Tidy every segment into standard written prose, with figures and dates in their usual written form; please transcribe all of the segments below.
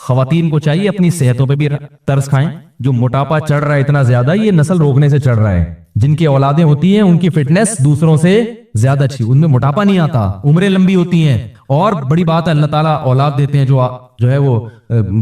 خواتین کو چاہیے اپنی صحتوں پہ بھی ترس کھائیں. جو موٹاپا چڑھ رہا ہے اتنا زیادہ, یہ نسل روکنے سے چڑھ رہا ہے. جن کی اولادیں ہوتی ہیں ان کی فٹنس دوسروں سے زیادہ اچھی, ان میں موٹاپا نہیں آتا, عمریں لمبی ہوتی ہیں. اور بڑی بات ہے اللہ تعالیٰ اولاد دیتے ہیں جو ہے وہ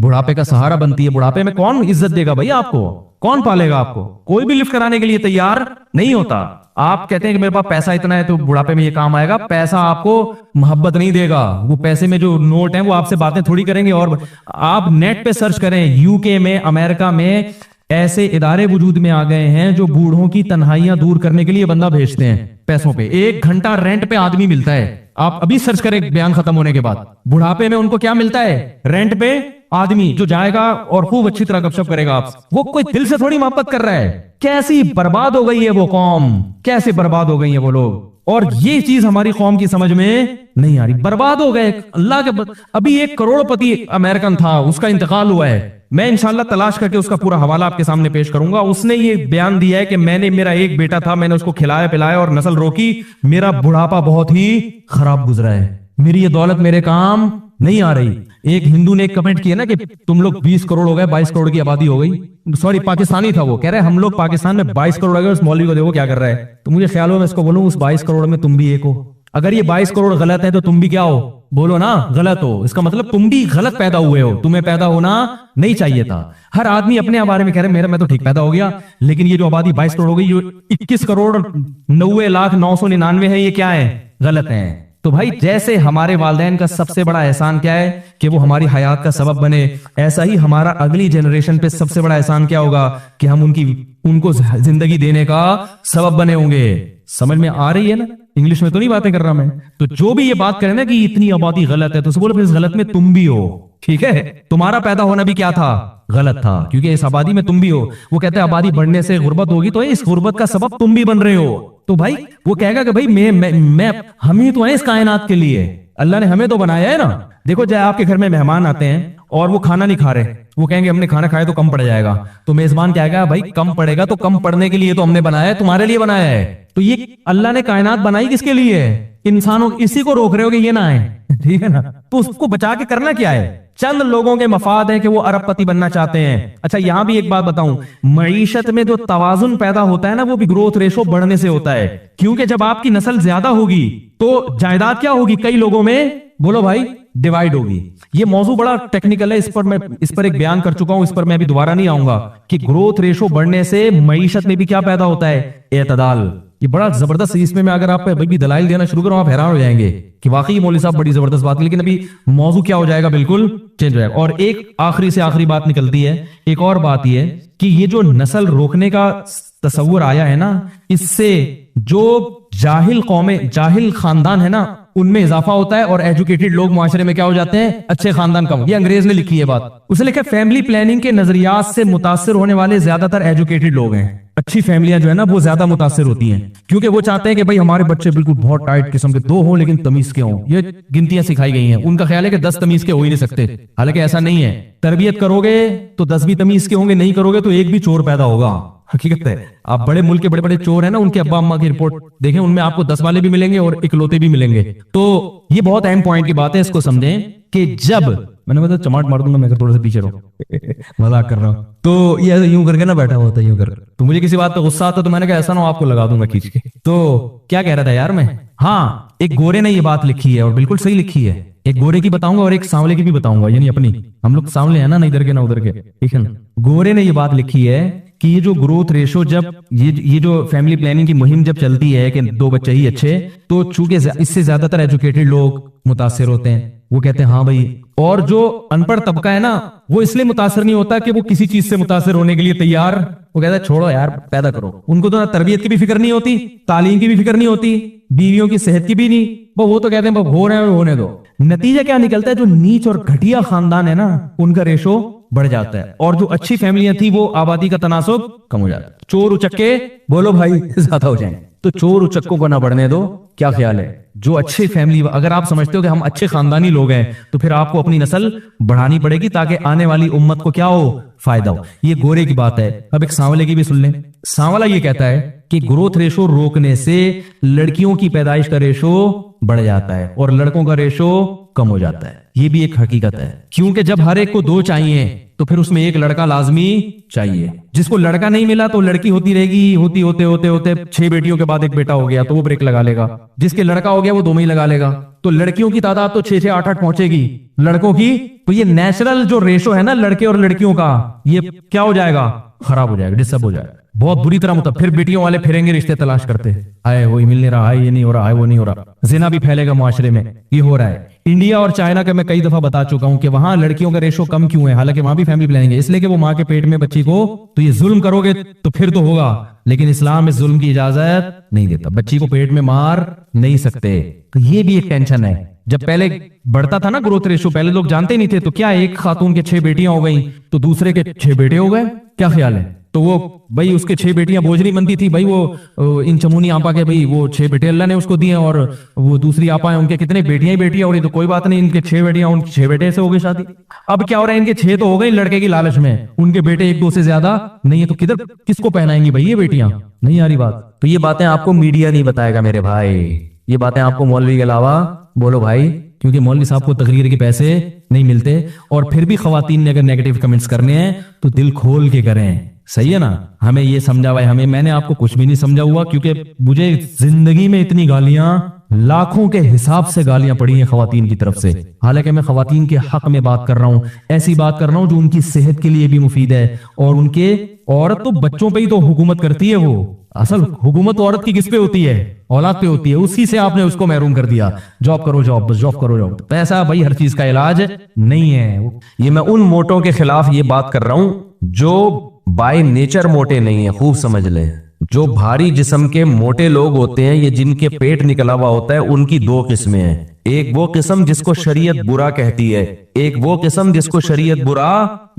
بڑھاپے کا سہارا بنتی ہے. بڑھاپے میں کون عزت دے گا بھائی آپ کو, کون پالے گا آپ کو؟ کوئی بھی لفٹ کرانے کے لیے تیار نہیں ہوتا. آپ کہتے ہیں کہ میرے پاس پیسہ اتنا ہے تو بڑھاپے میں یہ کام آئے گا. پیسہ آپ کو محبت نہیں دے گا. وہ پیسے میں جو نوٹ ہیں وہ آپ سے باتیں تھوڑی کریں گے. اور آپ نیٹ پہ سرچ کریں, یو کے میں, امریکہ میں ایسے ادارے وجود میں آ گئے ہیں جو بوڑھوں کی تنہائیاں دور کرنے کے لیے بندہ بھیجتے ہیں پیسوں پہ. 1 گھنٹہ رینٹ پہ آدمی ملتا ہے. آپ ابھی سرچ کریں بیان ختم ہونے کے بعد, بڑھاپے میں ان کو کیا ملتا ہے؟ رینٹ پہ آدمی جو جائے گا اور خوب اچھی طرح گپ شپ کرے گا آپ سے. وہ کوئی دل سے تھوڑی محبت کر رہا ہے. کیسی برباد ہو گئی ہے وہ قوم, کیسے برباد ہو گئی ہیں وہ لوگ. اور یہ چیز ہماری قوم کی سمجھ میں نہیں آ رہی. برباد ہو گئے اللہ کے. ابھی 1 کروڑ پتی امریکن تھا, اس کا انتقال ہوا ہے. میں انشاءاللہ تلاش کر کے اس کا پورا حوالہ آپ کے سامنے پیش کروں گا. اس نے یہ بیان دیا ہے کہ میرا ایک بیٹا تھا, میں نے اس کو کھلایا پلایا اور نسل روکی, میرا بڑھاپا بہت ہی خراب گزرا ہے, میری یہ دولت میرے کام نہیں آ رہی. ایک ہندو نے ایک کمنٹ کیا نا کہ تم لوگ 20 کروڑ ہو گئے, 22 کروڑ کی آبادی ہو گئی. سوری پاکستانی تھا وہ, کہہ رہے ہم لوگ پاکستان میں 22 کروڑ ہو گئے, اس مولوی کو دیکھو کیا کر رہا ہے. تو مجھے خیال ہو میں اس کو بولوں اس 22 کروڑ میں تم بھی ایک ہو. اگر یہ 22 کروڑ غلط ہے تو تم بھی کیا ہو؟ بولو نا غلط ہو. اس کا مطلب تم بھی غلط پیدا ہوئے ہو, تمہیں پیدا ہونا نہیں چاہیے تھا. ہر آدمی اپنے بارے میں کہہ رہے میں تو ٹھیک پیدا ہو گیا, لیکن یہ جو آبادی 22 کروڑ ہو گئی, جو 21 کروڑ 90,999 ہے, یہ کیا ہے؟ غلط ہے. تو بھائی جیسے ہمارے والدین کا سب سے بڑا احسان کیا ہے کہ وہ ہماری حیات کا سبب بنے, ایسا ہی ہمارا اگلی جنریشن پہ سب سے بڑا احسان کیا ہوگا کہ ہم ان کو زندگی دینے کا سبب بنے ہوں گے. سمجھ میں آ رہی ہے نا؟ انگلش میں تو نہیں باتیں کر رہا میں. تو جو بھی یہ بات کرے نا کہ اتنی آبادی غلط ہے, تو بولو پھر اس غلط میں تم بھی ہو. ٹھیک ہے, تمہارا پیدا ہونا بھی کیا تھا؟ غلط تھا, کیونکہ اس آبادی میں تم بھی ہو. وہ کہتے ہیں آبادی بڑھنے سے غربت ہوگی, تو اس غربت کا سبب تم بھی بن رہے ہو. تو بھائی وہ کہے گا کہ بھائی ہم ہی تو ہیں اس کائنات کے لیے, اللہ نے ہمیں تو بنایا ہے نا. دیکھو جائے آپ کے گھر میں مہمان آتے ہیں اور وہ کھانا نہیں کھا رہے, وہ کہیں گے ہم نے کھانا کھایا تو کم پڑ جائے گا. تو میزبان کہے گا بھائی کم پڑے گا تو کم پڑنے کے لیے تو ہم نے بنایا ہے, تمہارے لیے بنایا ہے. تو یہ اللہ نے کائنات بنائی کس کے لیے ہے؟ انسانوں, اسی کو روک رہے ہو کہ یہ نہ آئے. ٹھیک ہے نا؟ تو اس کو بچا کے کرنا کیا ہے؟ چند لوگوں کے مفاد ہیں کہ وہ ارب پتی بننا چاہتے ہیں. اچھا یہاں بھی ایک بات بتاؤں, معیشت میں جو توازن پیدا ہوتا ہے نا, وہ بھی گروتھ ریشو بڑھنے سے ہوتا ہے. کیونکہ جب آپ کی نسل زیادہ ہوگی تو جائیداد کیا ہوگی؟ کئی لوگوں میں بولو بھائی ڈیوائیڈ ہوگی. یہ موضوع بڑا ٹیکنیکل ہے, اس پر ایک بیان کر چکا ہوں, اس پر میں ابھی دوبارہ نہیں آؤں گا کہ گروتھ ریشو بڑھنے سے معیشت میں بھی کیا پیدا ہوتا ہے؟ اعتدال. یہ بڑا زبردست, اس میں اگر آپ بھی دلائل دینا شروع کرو آپ حیران ہو جائیں گے کہ واقعی مولوی صاحب بڑی زبردست بات. لیکن ابھی موضوع کیا ہو جائے گا, بالکل چینج ہو جائے گا. اور ایک آخری سے آخری بات نکلتی ہے, ایک اور بات یہ کہ یہ جو نسل روکنے کا تصور آیا ہے نا, اس سے جو جاہل خاندان ہے نا ان میں اضافہ ہوتا ہے, اور ایجوکیٹڈ لوگ معاشرے میں کیا ہو جاتے ہیں؟ اچھے خاندان کا. یہ انگریز نے لکھی ہے بات, اسے لکھا فیملی پلاننگ کے نظریات سے متاثر ہونے والے زیادہ تر ایجوکیٹڈ لوگ ہیں. اچھی فیملیاں جو ہے نا وہ زیادہ متاثر ہوتی ہیں, کیونکہ وہ چاہتے ہیں کہ بھائی ہمارے بچے بالکل بہت ٹائٹ قسم کے 2 ہوں لیکن تمیز کے ہوں. یہ گنتیاں سکھائی گئی ہیں. ان کا خیال ہے کہ 10 تمیز کے ہو ہی نہیں سکتے, حالانکہ ایسا نہیں ہے. تربیت کرو گے تو 10 بھی تمیز کے ہوں گے, نہیں کرو گے تو ایک بھی چور پیدا ہوگا. حقیقت ہے. آپ بڑے ملک کے بڑے بڑے چور ہیں نا, ان کے ابا اما کی رپورٹ دیکھیں, ان میں آپ کو 10 والے بھی ملیں گے اور اکلوتے بھی ملیں گے. تو یہ بہت اہم پوائنٹ کی بات ہے, اس کو سمجھیں کہ جب میں نے بتا چماٹ مار دوں گا, میں تھوڑا سا پیچھے رہو, مذاق کر رہا ہوں. تو یہ یوں کر کے نا بیٹھا ہوتا ہے یوں کر, تو مجھے کسی بات پہ غصہ آتا تو میں نے کہا ایسا نہ ہو آپ کو لگا دوں گا کھینچ کے. تو کیا کہہ رہا تھا یار میں, ہاں ایک گورے نے یہ بات لکھی ہے اور بالکل صحیح لکھی ہے. ایک گورے کی بتاؤں گا اور ایک سانولے کی بھی بتاؤں گا, یعنی اپنی, ہم لوگ سانولے ہیں نا ادھر کے نہ ادھر کے. ٹھیک ہے نا؟ گورے نے یہ بات لکھی ہے کہ یہ جو گروتھ ریشو, جب یہ جو فیملی پلاننگ کی مہم جب چلتی ہے کہ 2 بچے ہی اچھے, تو چونکہ اس سے زیادہ تر ایجوکیٹڈ لوگ متاثر ہوتے ہیں. وہ کہتے ہیں ہاں بھائی, اور جو ان پڑھ طبقہ ہے نا وہ اس لیے متاثر نہیں ہوتا کہ وہ کسی چیز سے متاثر ہونے کے لیے تیار, وہ کہتا ہے چھوڑو یار پیدا کرو. ان کو تو تربیت کی بھی فکر نہیں ہوتی, تعلیم کی بھی فکر نہیں ہوتی, بیویوں کی صحت کی بھی نہیں, وہ تو کہتے ہیں ہو رہے ہیں ہونے دو. نتیجہ کیا نکلتا ہے؟ جو نیچ اور گھٹیا خاندان ہے نا ان کا ریشو بڑھ جاتا ہے, اور جو اچھی فیملیاں تھی وہ آبادی کا تناسب کم ہو جاتا ہے. چور اچکے بولو بھائی زیادہ ہو جائیں. تو چور اچکوں کو نہ بڑھنے دو. کیا خیال ہے؟ جو اچھی فیملی, اگر آپ سمجھتے ہو کہ ہم اچھے خاندانی لوگ ہیں تو پھر آپ کو اپنی نسل بڑھانی پڑے گی تاکہ آنے والی امت کو کیا ہو؟ فائدہ ہو. یہ گورے کی بات ہے. اب ایک سانولے کی بھی سن لیں. سانولا یہ کہتا ہے کہ گروتھ ریشو روکنے سے لڑکیوں کی پیدائش کا ریشو بڑھ جاتا ہے اور لڑکوں کا ریشو कम हो जाता है। ये भी एक हकीकत है, क्योंकि जब हर एक को दो चाहिए तो फिर उसमें एक लड़का लाजमी चाहिए। जिसको लड़का नहीं मिला तो लड़की होती रहेगी, होती होते होते होते 6 बेटियों के बाद एक बेटा हो गया तो वो ब्रेक लगा लेगा। जिसके लड़का हो गया वो 2 में ही लगा लेगा। तो लड़कियों की तादाद तो 6 6 8 8 पहुंचेगी, लड़कों की तो ये नेचुरल जो रेशो है ना लड़के और लड़कियों का, ये क्या हो जाएगा, खराब हो जाएगा, डिस्टर्ब हो जाएगा बहुत बुरी तरह। मतलब फिर बेटियों वाले फिरेंगे रिश्ते तलाश करते, आए वही मिल नहीं रहा, आए ये नहीं हो रहा, आए वो नहीं हो रहा। जिना भी फैलेगा मुआशरे में, ये हो रहा है। इंडिया और चाइना का मैं कई दफा बता चुका हूं कि वहां लड़कियों का रेशो कम क्यों है, हालांकि वहां भी फैमिली प्लानिंग है, इसलिए कि वो माँ के पेट में बच्ची को, तो ये जुल्म करोगे तो फिर तो होगा, लेकिन इस्लाम इस जुल्म की इजाजत नहीं देता। बच्ची को पेट में मार नहीं सकते, तो ये भी एक टेंशन है। जब पहले बढ़ता था ना ग्रोथ रेशो, पहले लोग जानते नहीं थे, तो क्या एक खातून के 6 बेटियां हो गई तो दूसरे के 6 बेटे हो गए, क्या ख्याल है? तो वो भाई उसके 6 बेटियां बोझ नहीं बनती थी भाई, वो इन चमूनी आपा के भाई वो 6 बेटे अल्लाह ने उसको दिए, और वो दूसरी आपा है उनके कितने बेटियां ही बेटियां हो रही, तो कोई बात नहीं, इनके 6 बेटियां, उनके 6 बेटे से हो गई शादी। अब क्या हो रहा है, इनके 6 तो हो गए लड़के की लालच में, उनके बेटे 1 2 से ज्यादा नहीं है, तो किधर किसको पहनाएंगी भाई ये बेटियां? नहीं आ रही बात। तो ये बातें आपको मीडिया नहीं बताएगा मेरे भाई, ये बातें आपको मौलवी के अलावा, बोलो भाई, क्योंकि मौलवी साहब को तकरीर के पैसे नहीं मिलते। और फिर भी खवातीन ने अगर नेगेटिव कमेंट्स करने हैं तो दिल खोल के करें, सही है ना? हमें ये समझा हुआ है, हमें, मैंने आपको कुछ भी नहीं समझा हुआ, क्योंकि मुझे जिंदगी में इतनी गालियां, लाखों के हिसाब से गालियां पड़ी हैं खवातीन की तरफ से। हालांकि मैं खवातीन के हक में बात कर रहा हूं, ऐसी बात कर रहा हूं जो उनकी सेहत के लिए भी मुफीद है, और उनके, औरत तो बच्चों पे ही तो हुकूमत करती है, वो असल हुकूमत औरत की किस पे होती है? औलाद पे होती है। उसी से आपने उसको महरूम कर दिया, जॉब करो जॉब, बस जॉब करो जॉब। पैसा भाई हर चीज का इलाज नहीं है। ये मैं उन मोटों के खिलाफ ये बात कर रहा हूं जो बाय नेचर मोटे नहीं है, खूब समझ लें। जो भारी जिस्म के मोटे लोग होते हैं, ये जिनके पेट निकला हुआ होता है, उनकी 2 किस्में हैं। एक वो किस्म जिसको शरीयत बुरा कहती है, एक वो किस्म जिसको शरीयत बुरा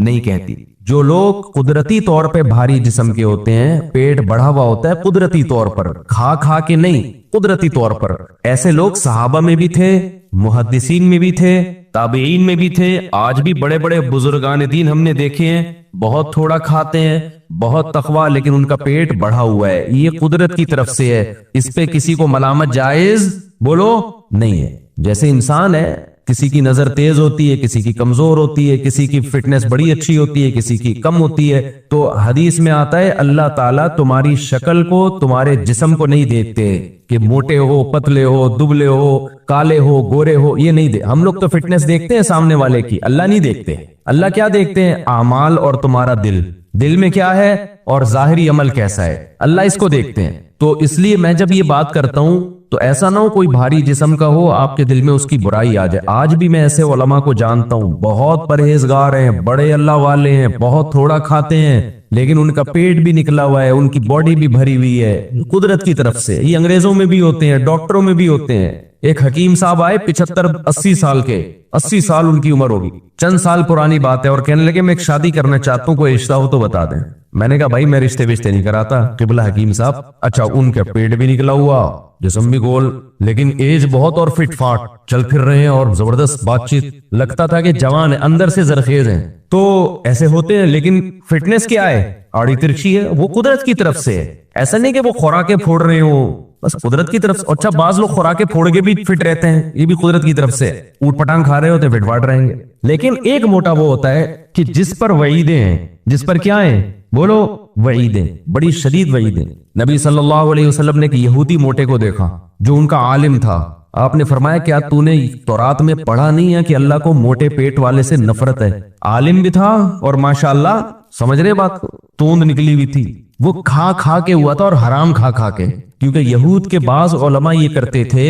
नहीं कहती। जो लोग कुदरती तौर पे भारी जिस्म के होते हैं, पेट बढ़ा हुआ होता है कुदरती तौर पर, खा खा के नहीं, कुदरती तौर पर, ऐसे लोग सहाबा में भी थे, मुहद्दिसीन में भी थे, ताबीईन में भी थे, आज भी बड़े बड़े बुजुर्गान दीन हमने देखे हैं, बहुत थोड़ा खाते हैं, बहुत तकवा, लेकिन उनका पेट बढ़ा हुआ है। ये कुदरत की तरफ से है, इस पे किसी को मलामत जायज बोलो नहीं है। जैसे इंसान है, किसी की नजर तेज होती है, किसी की कमजोर होती है, किसी की फिटनेस बड़ी अच्छी होती है, किसी की कम होती है। तो हदीस में आता है अल्लाह ताला तुम्हारी शक्ल को, तुम्हारे जिस्म को नहीं देखते कि मोटे हो, पतले हो, दुबले हो, काले हो, गोरे हो, ये नहीं दे। हम लोग तो फिटनेस देखते हैं सामने वाले की, अल्लाह नहीं देखते। अल्लाह क्या देखते हैं? आमाल और तुम्हारा दिल, दिल में क्या है और जाहिरी अमल कैसा है, अल्लाह इसको देखते हैं। तो इसलिए मैं जब ये बात करता हूं तो ऐसा ना हो कोई भारी जिस्म का हो, आपके दिल में उसकी बुराई आ जाए। आज भी मैं ऐसे उलमा को जानता हूं, बहुत परहेजगार हैं, बड़े अल्लाह वाले हैं, बहुत थोड़ा खाते हैं, लेकिन उनका पेट भी निकला हुआ है, उनकी बॉडी भी भरी हुई है कुदरत की तरफ से। ये अंग्रेजों में भी होते हैं, डॉक्टरों में भी होते हैं। एक हकीम साहब आए 75-80 साल के, 80 साल उनकी उम्र होगी, चंद साल पुरानी बात है, और कहने लगे मैं एक शादी करना चाहता हूँ, कोई रिश्ता हो तो बता दें। मैंने कहा भाई मैं रिश्ते विश्ते नहीं कराता। किबला हकीम साहब, अच्छा उनके पेट भी निकला हुआ, जिस्म भी गोल, लेकिन एज बहुत और फिट फाट, चल फिर रहे हैं और जबरदस्त बातचीत, लगता था कि जवान है, अंदर से जरखेज हैं। तो ऐसे होते हैं, लेकिन फिटनेस क्या है? आड़ी तिरछी है, वो कुदरत की तरफ से है। ऐसा नहीं कि वो खुराकें फोड़ रहे हो, बस कुदरत की तरफ से। अच्छा बाज लोग खुराकें फोड़ के भी फिट रहते हैं, ये भी कुदरत की तरफ से। ऊट पटांग खा रहे होते फिट फाट रहेंगे। लेकिन एक मोटा वो होता है कि जिस पर वईदें हैं, जिस पर क्या है बोलो, वईदें, बड़ी शदीद वईदें। नबी सल्लल्लाहु अलैहि वसल्लम ने एक यहूदी मोटे को देखा जो उनका आलिम था। आपने फरमाया क्या तूने तौरात में पढ़ा नहीं है कि अल्लाह को मोटे पेट वाले से नफरत है? आलिम भी था और माशाअल्लाह, समझ रहे बात को, तोंद निकली हुई थी। वो खा खा के हुआ था, और हराम खा खा के, क्योंकि यहूद के बाज उलमा ये करते थे,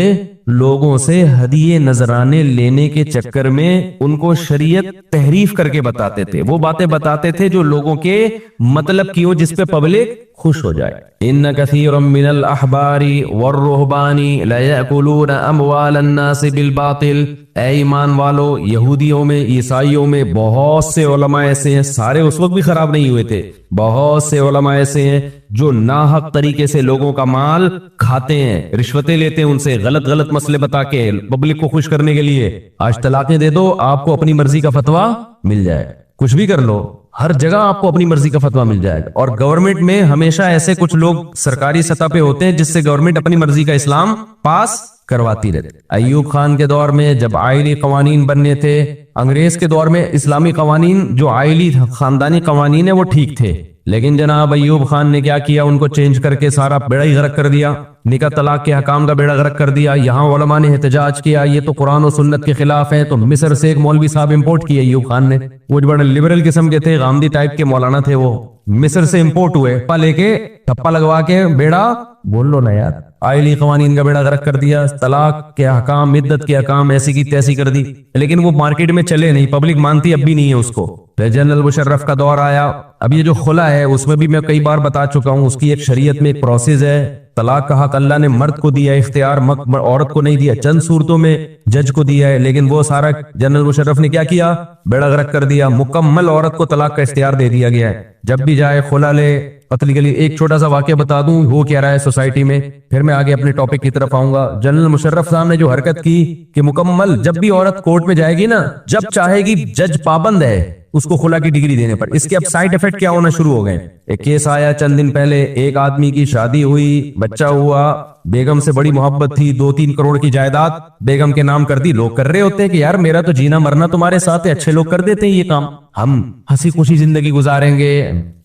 लोगों से हदिये नजराने लेने के चक्कर में उनको शरीयत तहरीफ करके बताते थे। वो बातें बताते थे जो लोगों के मतलब की हो, जिसपे पब्लिक खुश हो जाए। इन्न कसीरम मिनल अहबारी वर्रुहबानी ला याकुलूना अमवालन नास बिल बातिल। ऐ ईमान वालो, यहूदियों में, ईसाइयों में बहुत से उलमा ऐसे हैं, सारे उस वक्त भी खराब नहीं हुए थे, बहुत से उलमा ऐसे हैं जो नाहक तरीके से लोगों का माल खाते हैं, रिश्वतें लेते हैं उनसे, गलत गलत मसले बता के पब्लिक को खुश करने के लिए। आज तलाकें दे दो, आपको अपनी मर्जी का फतवा मिल जाए, कुछ भी कर लो, हर जगह आपको अपनी मर्जी का फतवा मिल जाएगा। और गवर्नमेंट में हमेशा ऐसे कुछ लोग सरकारी सतह पे होते हैं जिससे गवर्नमेंट अपनी मर्जी का इस्लाम पास करवाती रहती। अयूब खान के दौर में जब आइली कवानीन बनने थे, अंग्रेज के दौर में इस्लामी कवानीन जो आइली खानदानी कवानीन है वो ठीक थे, लेकिन जनाब अयूब खान ने क्या किया, उनको चेंज करके सारा बेड़ा ही गर्क कर दिया, निकाह तलाक के हकाम का बेड़ा गर्क कर दिया। यहाँ उलमा ने एहतजाज किया ये तो कुरान और सुन्नत के खिलाफ है, तो मिस्र से एक मौलवी साहब इंपोर्ट किए अयूब खान ने, वो बड़े लिबरल किस्म के थे, गांधी टाइप के मौलाना थे, वो मिस्र से इंपोर्ट हुए, लेके ठप्पा लगवा के बेड़ा, बोल लो ना यार, आइली कवानीन का बेड़ा गर्क कर दिया, तलाक के हकाम, इद्दत के हकाम ऐसी की तैसी कर दी, लेकिन वो मार्केट में चले नहीं, पब्लिक मानती अब भी नहीं है उसको। फिर जनरल मुशर्रफ का दौर आया, अब ये जो खुला है उसमें भी मैं कई बार बता चुका हूँ, उसकी एक शरीयत में एक प्रोसेस है। तलाक का हक अल्लाह ने मर्द को दिया इख्तियार, औरत को नहीं दिया, चंद सूरतों में जज को दिया है, लेकिन वो सारा जनरल मुशर्रफ ने क्या किया, बेड़ा गर्क कर दिया, मुकम्मल औरत को तलाक का इख्तियार दे दिया गया है, जब भी जाए खुला ले, पतली गली। एक छोटा सा वाक्य बता दूं वो क्या रहा है सोसाइटी में, फिर मैं आगे अपने टॉपिक की तरफ आऊंगा। जनरल मुशर्रफ साहब ने जो हरकत की कि मुकम्मल जब भी औरत कोर्ट में जाएगी ना, जब चाहेगी, जज पाबंद है उसको खुला की डिग्री देने पर। इसके अब साइड इफेक्ट क्या होना शुरू हो गए। एक केस आया चंद दिन पहले, एक आदमी की शादी हुई, बच्चा हुआ, बेगम से बड़ी मोहब्बत थी, 2-3 करोड़ की जायदाद बेगम के नाम कर दी। लोग कर रहे होते हैं कि यार मेरा तो जीना मरना तुम्हारे साथ है, अच्छे लोग कर देते हैं ये काम, हम हंसी खुशी जिंदगी गुजारेंगे,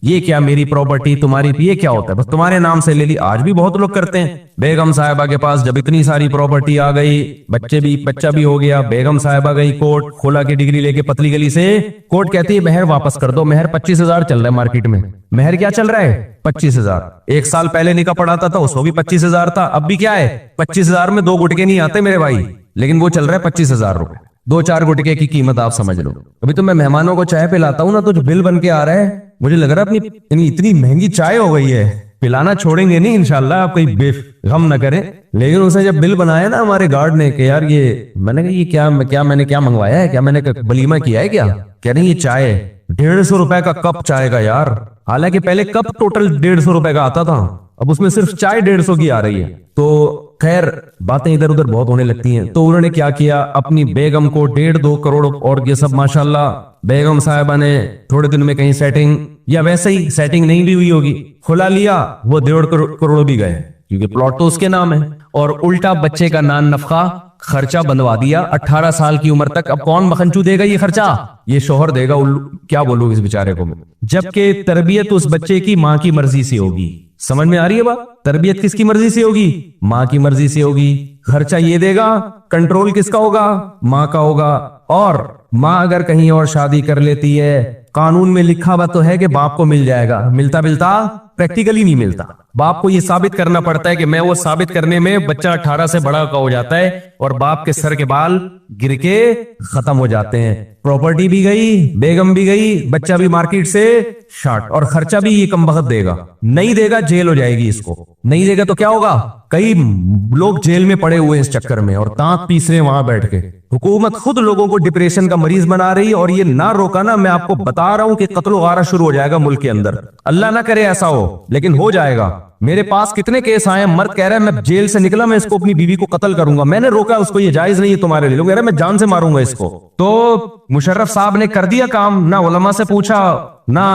ये क्या मेरी प्रॉपर्टी तुम्हारी, ये क्या होता है, बस तुम्हारे नाम से ले ली। आज भी बहुत लोग करते हैं। बेगम साहिबा के पास जब इतनी सारी प्रॉपर्टी आ गई, बच्चा भी हो गया, बेगम साहिबा गई कोर्ट, खुला की डिग्री लेके पतली गली से, कोर्ट कहती है महर वापस कर दो। महर 25,000 चल रहा है मार्केट में, महर क्या चल रहा है, 25,000। एक साल पहले निकाह पढ़ाता था उसको भी 25,000 था, अब भी क्या है 25,000 में 2 गुटके नहीं आते मेरे भाई, लेकिन वो चल रहा है 25,000 रुपए। 2-4 गुटके की कीमत आप समझ लो। अभी तो मैं मेहमानों को चाय पिलाता हूँ ना, तो जो बिल बन के आ रहा है, मुझे लग रहा है अपनी इतनी महंगी चाय हो गई है, पिलाना छोड़ेंगे नहीं इंशाल्लाह, आप कोई बेगम न करें। लेकिन उसने जब बिल बनाया ना हमारे गार्ड ने कि यार ये, मैंने कहा ये मैंने क्या मंगवाया है, क्या मैंने बलीमा किया है क्या, कह रहे ये चाय है, 150 रुपए का कप चाय का यार। हालांकि पहले कप टोटल 150 रुपए का आता था, अब उसमें सिर्फ चाय 150 की आ रही है। तो खैर बातें इधर उधर बहुत होने लगती हैं। तो उन्होंने क्या किया, अपनी बेगम को 1.5-2 करोड़ और ये सब माशाल्लाह, बेगम साहिबा ने थोड़े दिन में कहीं सेटिंग, या वैसे ही सेटिंग नहीं भी हुई होगी, खुला लिया, वो 1.5 करोड़ भी गए, क्योंकि प्लॉट तो उसके नाम है। और उल्टा बच्चे का नान नफका खर्चा बनवा दिया 18 साल की उम्र तक। अब कौन मखनचू देगा ये खर्चा, ये शोहर देगा। क्या बोलूं इस बेचारे को, जबकि तरबियत उस बच्चे की माँ की मर्जी से होगी। समझ में आ रही है बात, तरबियत किसकी मर्जी से होगी, माँ की मर्जी से होगी। खर्चा ये देगा, कंट्रोल किसका होगा, माँ का होगा। और माँ अगर कहीं और शादी कर लेती है, कानून में लिखा हुआ तो है कि बाप को मिल जाएगा, मिलता प्रैक्टिकली नहीं मिलता। बाप को ये साबित करना पड़ता है कि मैं, वो साबित करने में बच्चा 18 से बड़ा का हो जाता है और बाप के सर के बाल गिर के खत्म हो जाते हैं। प्रॉपर्टी भी गई, बेगम भी गई, बच्चा भी मार्केट से शार्ट, और खर्चा भी ये कम वक्त देगा। नहीं देगा जेल हो जाएगी इसको, नहीं देगा तो क्या होगा। कई लोग जेल में पड़े हुए इस चक्कर में, और दांत पीस रहे वहां बैठ के। हुकूमत खुद लोगों को डिप्रेशन का मरीज बना रही, और ये ना रोका ना, मैं आपको बता रहा हूं कि कत्ल गारा शुरू हो जाएगा मुल्क के अंदर। अल्लाह ना करे ऐसा हो, लेकिन हो जाएगा। मेरे पास कितने केस आए, मर्द कह रहा है मैं जेल से निकला, मैं इसको अपनी बीवी को कत्ल करूंगा, मैंने रोका उसको, ये जायज नहीं है तुम्हारे लिए। लोग कह रहे हैं मैं जान से मारूंगा इसको। तो मुशर्रफ साहब ने कर दिया काम, ना उलमा से पूछा, ना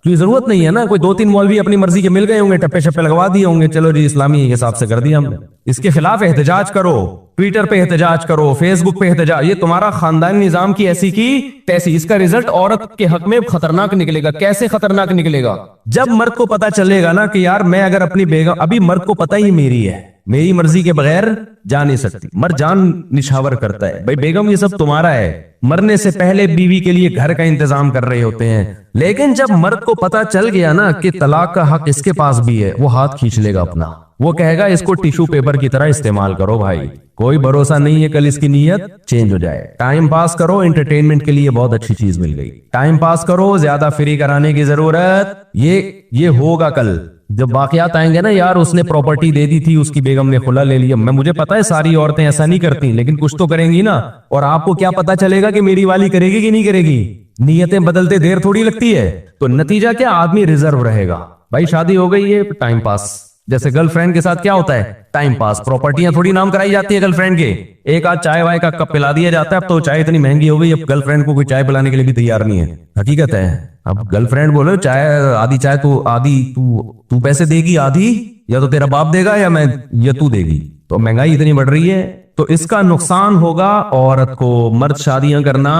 कोई जरूरत नहीं है ना, कोई 2-3 मौलवी अपनी मर्जी के मिल गए होंगे, टप्पे शप्पे लगवा दिए होंगे, चलो जी इस्लामी हिसाब से कर दिया हमने। इसके खिलाफ एहतजाज करो, ट्विटर पे एहतजाज करो, फेसबुक पे एहतजाज। ये तुम्हारा खानदानी निजाम की ऐसी की तैसी, इसका रिजल्ट औरत के हक में खतरनाक निकलेगा। कैसे खतरनाक निकलेगा, जब मर्द को पता चलेगा ना कि यार मैं अगर अपनी बेगम, अभी मर्द को पता ही मेरी है, मेरी मर्जी के बगैर जा नहीं सकती, मर्द जान निछावर करता है, भाई बेगम ये सब तुम्हारा है। मरने से पहले बीवी के लिए घर का इंतजाम कर रहे होते हैं। लेकिन जब मर्द को पता चल गया ना कि तलाक का हक इसके पास भी है, वो हाथ खींच लेगा अपना, वो कहेगा इसको टिश्यू पेपर की तरह इस्तेमाल करो भाई, कोई भरोसा नहीं है कल इसकी नीयत चेंज हो जाए। टाइम पास करो, एंटरटेनमेंट के लिए बहुत अच्छी चीज मिल गई, टाइम पास करो, ज्यादा फ्री कराने की जरूरत, ये होगा कल जब वाकयात आएंगे ना, यार उसने प्रॉपर्टी दे दी थी, उसकी बेगम ने खुला ले लिया। मुझे पता है सारी औरतें ऐसा नहीं करती, लेकिन कुछ तो करेंगी ना। और आपको क्या पता चलेगा कि मेरी वाली करेगी कि नहीं करेगी, नीयतें बदलते देर थोड़ी लगती है। तो नतीजा क्या, आदमी रिजर्व रहेगा। भाई शादी हो गई है, टाइम पास, जैसे गर्लफ्रेंड के साथ क्या होता है, टाइम पास। प्रॉपर्टियां थोड़ी नाम कराई जाती है गर्लफ्रेंड के, एक आध चाय वाय का कप पिला दिया जाता है। अब तो चाय इतनी महंगी हो गई, अब गर्लफ्रेंड को कोई चाय पिलाने के लिए भी तैयार नहीं है, हकीकत है। अब गर्लफ्रेंड बोलो चाय, आधी चाय तो आधी तू पैसे देगी आधी, या तो तेरा बाप देगा या तू देगी। तो महंगाई इतनी बढ़ रही है, तो इसका नुकसान होगा औरत को। मर्द शादियां करना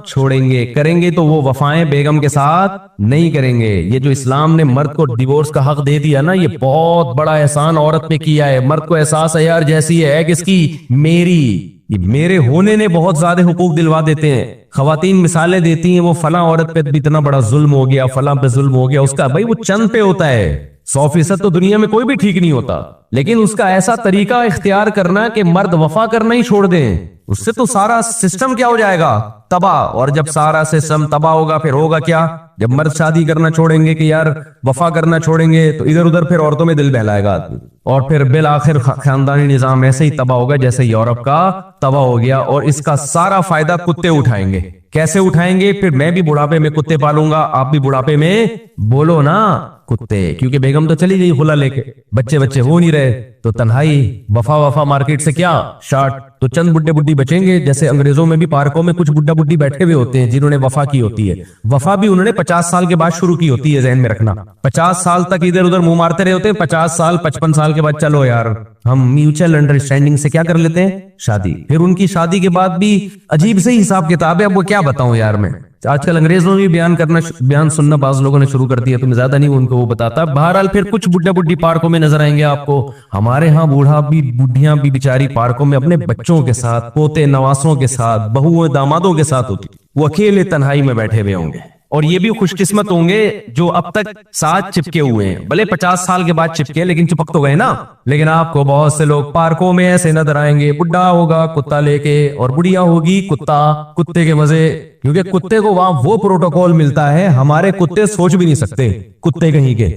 छोड़ेंगे, करेंगे तो वो वफाएं बेगम के साथ नहीं करेंगे। ये जो इस्लाम ने मर्द को डिवोर्स का हक दे दिया ना, ये बहुत बड़ा एहसान औरत पे किया है। मर्द को एहसास है यार जैसी है किसकी, मेरी, ये मेरे होने ने बहुत ज्यादा हुकूक दिलवा देते हैं। खवातीन मिसालें देती हैं, वो फला औरत पे भी इतना बड़ा जुल्म हो गया, फला पे जुल्म हो गया, उसका भाई वो चंद पे होता है। 100% तो दुनिया में कोई भी ठीक नहीं होता, लेकिन उसका ऐसा तरीका इख्तियार करना कि मर्द वफा करना ही छोड़ दें, उससे तो सारा सिस्टम क्या हो जाएगा, तबाह। और जब सारा सिस्टम तबाह होगा फिर होगा क्या, जब मर्द शादी करना छोड़ेंगे कि यार वफा करना छोड़ेंगे, तो इधर उधर फिर औरतों में दिल बहलाएगा आदमी, और फिर बिल आखिर खानदानी निजाम ऐसे ही तबाह होगा जैसे यूरोप का तबाह हो गया। और इसका सारा फायदा कुत्ते उठाएंगे। कैसे उठाएंगे, फिर मैं भी बुढ़ापे में कुत्ते पालूंगा, आप भी बुढ़ापे में बोलो ना कुत्ते, क्योंकि बेगम तो चली गई खुला लेके, बच्चे बच्चे हो नहीं रहे, तो तन्हाई, वफा वफा मार्केट से क्या शार्ट, तो चंद बुड्ढे बुड्ढी बचेंगे। जैसे अंग्रेजों में भी पार्कों में कुछ बुड्ढा बुड्ढी बैठे हुए होते हैं जिन्होंने वफा की होती है। वफा भी उन्होंने 50 साल के बाद शुरू की होती है, ज़हन में रखना। 50 साल तक इधर उधर मुंह मारते रहे होते हैं, 50 साल 55 साल के बाद चलो यार हम म्यूचुअल अंडरस्टैंडिंग से क्या कर लेते हैं, शादी। फिर उनकी शादी के बाद भी अजीब से हिसाब किताब है। अब वो क्या बताऊं यार मैं, आजकल अंग्रेजों ने भी बयान सुनना बाज लोगों ने शुरू कर दिया, तो मैं ज्यादा नहीं उनको वो बताता। बहरहाल फिर कुछ बुड्ढा बुड्ढी पार्कों में नजर आएंगे आपको। हमारे यहाँ बूढ़ा भी बुढ़ियां भी बेचारी पार्कों में अपने बच्चों के साथ, पोते नवासों के साथ, बहुओं दामादों के साथ होती, वो अकेले तन्हाई में बैठे हुए होंगे। और ये भी खुशकिस्मत होंगे जो अब तक साथ चिपके हुए हैं, भले 50 साल के बाद चिपके, लेकिन चिपक तो गए ना। लेकिन आपको बहुत से लोग पार्कों में ऐसे नजर आएंगे, बुढ़ा होगा कुत्ता लेके और बुढ़िया होगी कुत्ता, कुत्ते के मजे, क्योंकि कुत्ते को वहां वो प्रोटोकॉल मिलता है, हमारे कुत्ते सोच भी नहीं सकते, कुत्ते कहीं के।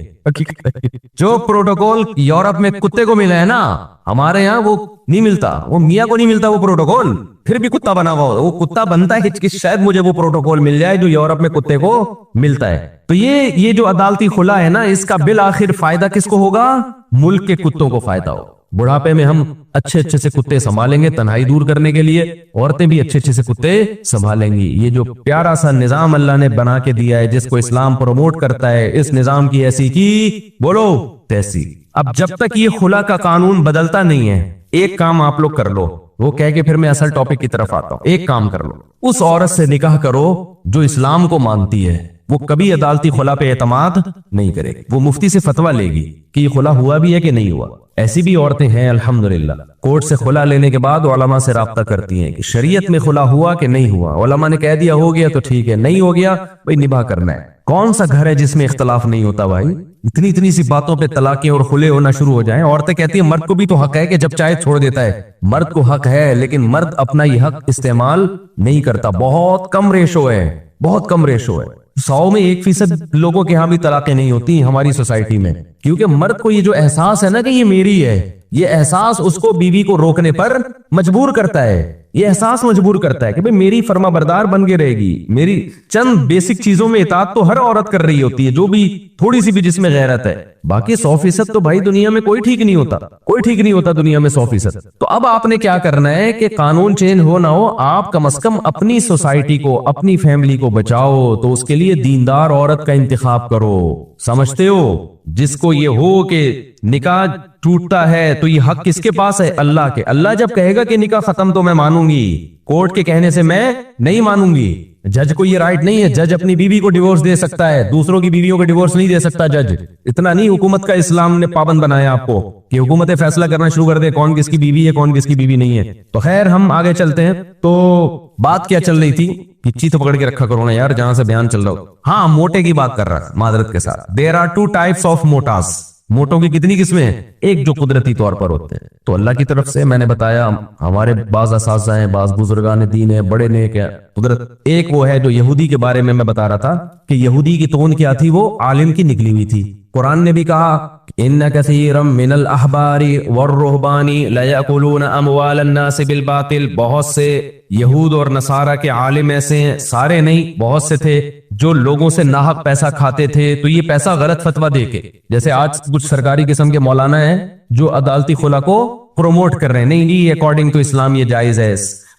जो प्रोटोकॉल यूरोप में कुत्ते को मिला है ना, हमारे यहाँ वो नहीं मिलता, वो मियाँ को नहीं मिलता वो प्रोटोकॉल, फिर भी कुत्ता बना हुआ हो, वो कुत्ता बनता है कि शायद मुझे वो प्रोटोकॉल मिल जाए जो यूरोप में कुत्ते को मिलता है। तो ये जो अदालती खुला है ना, इसका बिल आखिर फायदा किसको होगा, मुल्क के कुत्तों को फायदा होगा। बुढ़ापे में हम अच्छे अच्छे से कुत्ते संभालेंगे तन्हाई दूर करने के लिए, औरतें भी अच्छे अच्छे से कुत्ते संभालेंगी। ये जो प्यारा सा निजाम अल्लाह ने बना के दिया है, जिसको इस्लाम प्रमोट करता है, इस निजाम की ऐसी की बोलो तैसी। अब जब तक ये खुला का कानून बदलता नहीं है, एक काम आप लोग कर लो, वो कह के फिर मैं असल टॉपिक की तरफ आता हूं। एक काम कर लो, उस औरत से निकाह करो जो इस्लाम को मानती है, वो कभी अदालती खुला पे एतमाद नहीं करेगी, वो मुफ्ती से फतवा लेगी कि ये खुला हुआ भी है कि नहीं हुआ। ऐसी भी औरतें हैं अल्हम्दुलिल्लाह, कोर्ट से खुला लेने के बाद उलमा से राब्ता करती हैं कि शरीयत में खुला हुआ कि नहीं हुआ। उलमा ने कह दिया हो गया तो ठीक है, नहीं हो गया भाई निभा करना है। कौन सा घर है जिसमें इख्तलाफ नहीं होता भाई, इतनी इतनी सी बातों पे तलाकें और खुले होना शुरू हो जाएं। औरतें कहती हैं मर्द को भी तो हक है कि जब चाहे छोड़ देता है, मर्द को हक है, लेकिन मर्द अपना ये हक इस्तेमाल नहीं करता। बहुत कम रेशो है, बहुत कम रेशो है, 100 में 1% लोगों के यहाँ भी तलाकें नहीं होती हमारी सोसाइटी में, क्योंकि मर्द को ये जो एहसास है ना कि ये मेरी है, ये एहसास उसको बीवी को रोकने पर मजबूर करता है। ये एहसास मजबूर करता है कि भाई मेरी फर्मा बरदार बन के रहेगी, मेरी चंद बेसिक चीजों में इताअत तो हर औरत कर रही होती है, जो भी थोड़ी सी भी जिसमें गैरत है। बाकी 100% तो भाई दुनिया में कोई ठीक नहीं होता, कोई ठीक नहीं होता दुनिया में 100%। तो अब आपने क्या करना है कि कानून चेंज हो ना हो, आप कम से कम अपनी सोसाइटी को, अपनी फैमिली को बचाओ, तो उसके लिए दीनदार औरत का इंतखाब करो। समझते हो, जिसको ये हो कि निकाह टूटता है तो ये हक किसके पास है, अल्लाह के। अल्लाह जब कहेगा कि निकाह खत्म तो मैं मानूंगी, कोर्ट के कहने से मैं नहीं मानूंगी। जज को ये राइट नहीं है, जज अपनी बीवी को डिवोर्स दे सकता है, दूसरों की बीवियों को डिवोर्स नहीं दे सकता जज। इतना नहीं, हुकूमत का इस्लाम ने पाबंद बनाया आपको कि हुकूमत फैसला करना शुरू कर दे कौन किसकी बीवी है कौन किसकी बीवी नहीं है। तो खैर हम आगे चलते हैं। तो बात क्या चल रही थी, पिच्ची तो पकड़ के रखा करो ना यार जहां से बयान चल रहा हो। हाँ, मोटे की बात कर रहा है मादरत के साथ। देयर आर 2 टाइप्स ऑफ मोटास। मोटों की कितनी किस्में हैं, एक जो कुदरती तौर पर होते हैं, तो अल्लाह की तरफ से मैंने बताया हमारे बाज असाज़ा हैं, बाज बुजुर्गान दीन है, बड़े नेक है कुदरत। एक वो है जो यहूदी के बारे में मैं बता रहा था कि यहूदी की तोन क्या थी, वो आलिम की निकली हुई थी। कुरान ने भी कहा इन्ना कसीरम मिनल अहबारी वर्रुहबानी लयकुलून अमवालन नास बिल बातिल। बहुत से यहूद और नसारा के आलिम ऐसे हैं, सारे नहीं बहुत से थे, जो लोगों से नाहक पैसा खाते थे। तो ये पैसा गलत फतवा देके, जैसे आज कुछ सरकारी किस्म के मौलाना हैं जो अदालती खुला को प्रोमोट कर रहे हैं, नहीं नहीं अकॉर्डिंग टू इस्लाम ये जायज है।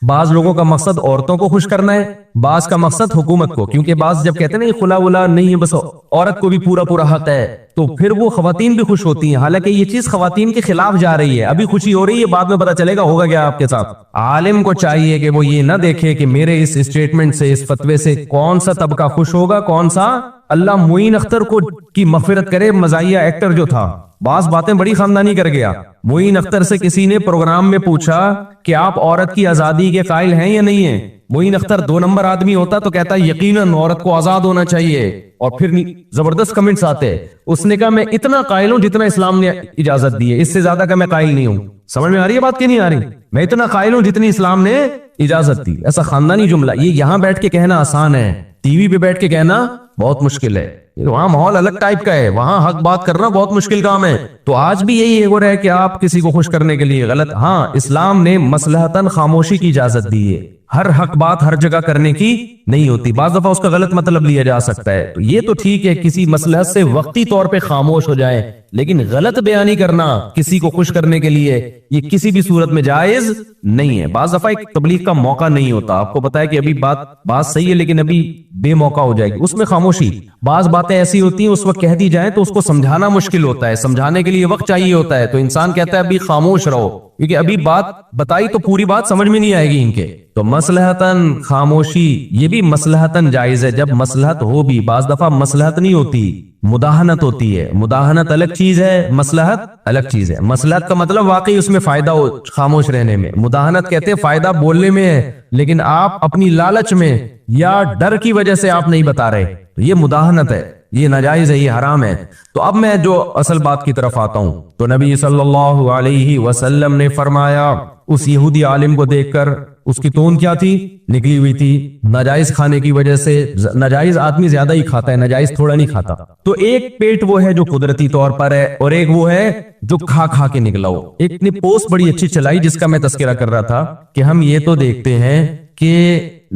बाज लोगों का मकसद औरतों को खुश करना है, बाज का मकसद हुकूमत को, क्योंकि बाज जब कहते हैं ना खुला वुला नहीं है, बस औरत को भी पूरा पूरा हक है, तो फिर वो खवातीन भी खुश होती हैं। हालांकि ये चीज खवातीन के खिलाफ जा रही है, अभी खुशी हो रही है, बाद में पता चलेगा होगा क्या आपके साथ। आलिम को चाहिए कि वो ये ना देखे कि मेरे इस स्टेटमेंट से, इस फतवे से कौन सा तबका खुश होगा, कौन सा। अल्लाह मोइन अख्तर को की मगफिरत करे, मजाहिया एक्टर जो था, बास बातें बड़ी खानदानी कर गया। मोइन अख्तर से किसी ने प्रोग्राम में पूछा कि आप औरत की आजादी के कायल हैं या नहीं है। मोइन अख्तर 2 नंबर आदमी होता तो कहता यकीनन औरत को आजाद होना चाहिए, और फिर जबरदस्त कमेंट्स आते। उसने कहा मैं इतना कायल हूं जितना इस्लाम ने इजाजत दी है, इससे ज्यादा का मैं कायल नहीं हूं। समझ में आ रही है बात कि नहीं आ रही? मैं इतना कायल हूं जितनी इस्लाम ने इजाजत दी। ऐसा खानदानी जुमला ये यहां बैठ के कहना आसान है, टीवी पे बैठ के कहना बहुत मुश्किल है। वहां माहौल अलग टाइप का है, वहां हक बात करना बहुत मुश्किल काम है। तो आज भी यही हो रहा है कि आप किसी को खुश करने के लिए गलत। हाँ, इस्लाम ने मसलहतन खामोशी की इजाजत दी है, हर हक बात हर जगह करने की नहीं होती, बाज दफा उसका गलत मतलब लिया जा सकता है। तो ये तो ठीक है किसी मसलहत से वक्ती तौर पे खामोश हो जाए, लेकिन गलत बयानी करना किसी को खुश करने के लिए ये किसी भी सूरत में जायज नहीं है। बाज दफा एक तबलीग का मौका नहीं होता, आपको पता है कि अभी बात सही है लेकिन अभी बेमौका हो जाएगी, उसमें खामोशी। बाज बातें ऐसी होती हैं उस वक्त कह दी जाए तो उसको समझाना मुश्किल होता है, समझाने के लिए वक्त चाहिए होता है, तो इंसान कहता है अभी खामोश रहो, क्योंकि अभी बात बताई तो पूरी बात समझ में नहीं आएगी इनके। तो मसलहतन खामोशी ये भी मसलहतन जायज है, जब मसलहत हो भी। बाज दफा मसलहत नहीं होती, मुदाहनत होती है। मुदाहनत अलग चीज है, मसलहत अलग चीज है। मसलहत का मतलब वाकई उसमें फायदा हो खामोश रहने में, मुदाहनत कहते हैं फायदा बोलने में है लेकिन आप अपनी लालच में या डर की वजह से आप नहीं बता रहे, तो ये मुदाहनत है, ये नाजायज है, ये हराम है। तो अब मैं जो असल बात की तरफ आता हूं, तो नबी सल्लल्लाहु अलैहि वसल्लम ने फरमाया, उस यहूदी आलिम को देखकर उसकी टोन क्या थी, निकली हुई थी नाजायज खाने की वजह से। नाजायज आदमी ज्यादा ही खाता है, नाजायज थोड़ा नहीं खाता। तो एक पेट वो है जो कुदरती तौर पर है, और एक वो है जो खा खा के निकला हो। एक ने पोस्ट बड़ी अच्छी चलाई जिसका मैं तस्करा कर रहा था कि हम ये तो देखते हैं कि